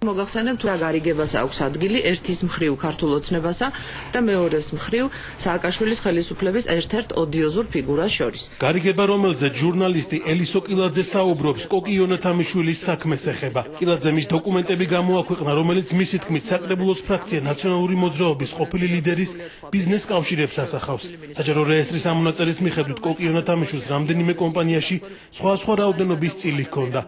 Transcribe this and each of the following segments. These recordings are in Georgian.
მოგახსენებ თუ რა გარიგებას აქვს ადგილი ერთის მხრივ ქართულ ოცნებასა და მეორეს მხრივ სააკაშვილის ხელისუფლების ერთ-ერთ ოდიოზურ ფიგურას შორის. გარიგება, რომელზეც ჟურნალისტი ელისო კილაძე საუბრობს, კოკი იონათამიშვილის საქმეს ეხება. კილაძე მის დოკუმენტები გამოაქვეყნა, რომელიც მისი თქმით საკრებულოს ფრაქცია ნაციონალური მოძრაობის ყოფილი ლიდერის ბიზნეს კავშირებს ასახავს. საჯარო რეესტრის ამონაწერის მიხედვით კოკი იონათამიშვილს რამდენიმე კომპანიაში სხვა რაოდენობის წილი ჰქონდა.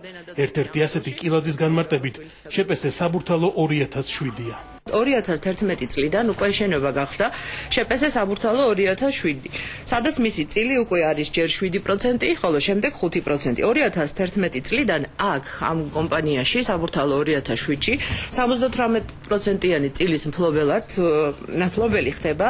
ერთ-ერთი ასეთი კილაძის განმარტებით შპს საბურთალო 2007-ია. 2011 წლიდან უკვე შენობა გახდა შპს საბურთალო 2007, სადაც მისი წილი უკვე არის ჯერ 7%, ხოლო შემდეგ 5%. 2011 წლიდან აქ ამ კომპანიაში საბურთალო 2007-ში 78%-იანი წილის მფლობელი ხდება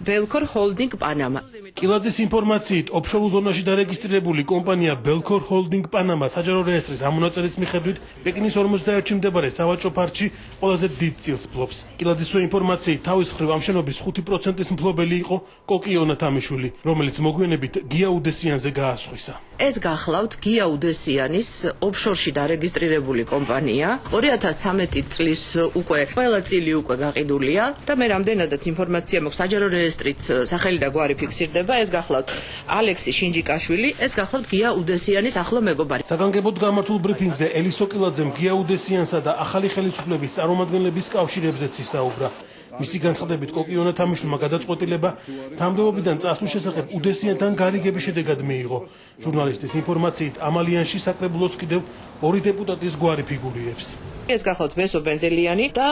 Belcor Holding Panama. კილაძის ინფორმაციით, ოფშორულ ზონაში დარეგისტრირებული კომპანია Belcor Holding Panama საჯარო რეესტრის ამონაწერის მიხედვით პეკინის 41-ში მდებარე სავაჭრო პარკში ყველაზე დიდ წილს ფლობს. კილაძის ინფორმაციით, თავის მხრივ ამ შენობის 5%-ის მფლობელი იყო კოკი იონათამიშვილი, რომელიც მოგვიანებით გია უდესიანზე გაასხვისა. ეს გახლავთ გია უდესიანის ოფშორში დარეგისტრირებული კომპანია. 2013 წლის უკვე ყველა წილი უკვე გაყიდულია და მე რამდენადაც ინფორმაცია მაქვს საჯარო რეესტრით სახელი და გვარი ფიქსირდება. ეს გახლავთ ალექსი შინჯიკაშვილი, ეს გახლავთ გია უდესიანის ახლო მეგობარი. საგანგებოდ გამართულ ბრიფინგზე ელისო კილაძემ გია უდესიანსა და ახალი ხელისუფლების წარმომადგენლების კავშირებზეც ისაუბრა. მისი განცხადებით, კოკი იონათამიშვილმა გადაწყვეტილება თანამდებობიდან წასვლის შესახებ უდესიანთან გარიგების შედეგად მიიღო. ჟურნალისტის ინფორმაციით, ამ ალიანსში საკრებულოს კიდევ 2 დეპუტატის გვარი ფიგურირებს. ეს გახლავთ ვესო ბენდელიანი და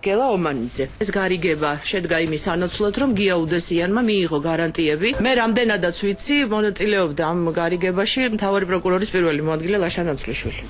გელა ომანიძე. ეს გარიგება შედგა იმის სანაცვლოდ, რომ გია უდესიანმა მიიღო გარანტიები. მე რამდენადაც ვიცი, მონაწილეობდა ამ გარიგებაში მთავარი პროკურორის პირველი მოადგილე ლაშა ნაცვლიშვილი.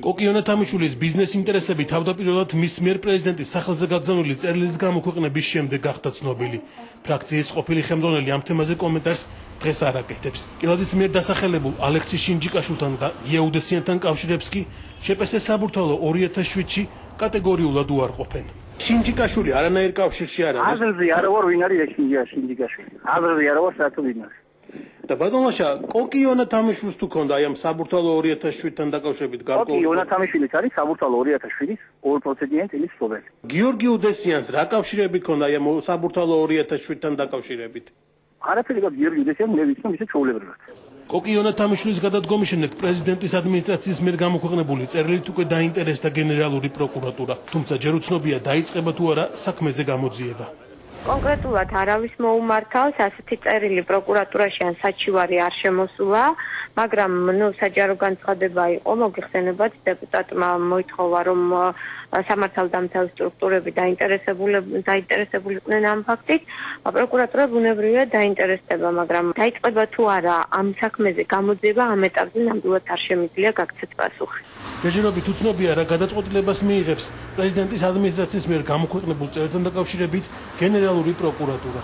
კოკი იონათამიშვილის ბიზნეს ინტერესები თავდაპირველად მის მიერ პრეზიდენტის სახელზე გაგზავნილი წერილის გამოქვეყნების შემდეგ გახდა ცნობილი. ფრაქციის ყოფილი ხელმძღვანელი ამ თემაზე კომენტარს დღეს არ აკეთებს. კილაძის მიერ დასახელებულ ალექსი შინჯიკაშვილთან და გია უდესიანთან კავშირებს კი შპს საბურთალო 2007-ში კატეგორიულად უარყოფენ. შინჯიკაშვილი არანაირ კავშირში არ არის. აზრზე არა ვარ, ვინ არის შინჯიკაშვილი. აზრზე არა ვარ, საერთოდ ვინ არის. და ბატონაშა, კოკი იონათამიშვილს თუ ქონდა აი ამ საბურთალო 2007-თან დაკავშირებით გარკვეული. კოკი იონათამიშვილის არის საბურთალო 2007-ის 2%-იანი წილის მფლობელი. გიორგი უდესიანს რა კავშირები ქონდა აი ამ საბურთალო 2007-თან დაკავშირებით? არაფერი გაქვს გიორგი უდესიანი, მე ვიცი, ისე ჩვეულებრივად. კოკი იონათამიშვილის გადადგომის შემდეგ პრეზიდენტის ადმინისტრაციის მიერ გამოქვეყნებული წერილით უკვე დაინტერესდა გენერალური პროკურატურა, თუმცა ჯერ უცნობია დაიწყება თუ არა საქმეზე გამოძიება. კონკრეტულად არავის მოუმართავს, ასეთი წერილი პროკურატურაში ან საჩივარი არ შემოსულა, მაგრამ საჯარო განცხადება იყო, მოგიხსენებათ, დეპუტატმა მოითხოვა, რომ სამართალდამცავი სტრუქტურები დაინტერესებულიყვნენ ამ ფაქტით. პროკურატურა ბუნებრივია დაინტერესდება, მაგრამ დაიწყება თუ არა ამ საქმეზე გამოძიება, ამ ეტაპზე ნამდვილად არ შემიძლია გაქცეთ პასუხი. ჯერჯერობით უცნობია რა გადაწყვეტილებას მიიღებს პრეზიდენტის ადმინისტრაციის მიერ გამოქვეყნებულ წერილთან დაკავშირებით გენერალური პროკურატურა.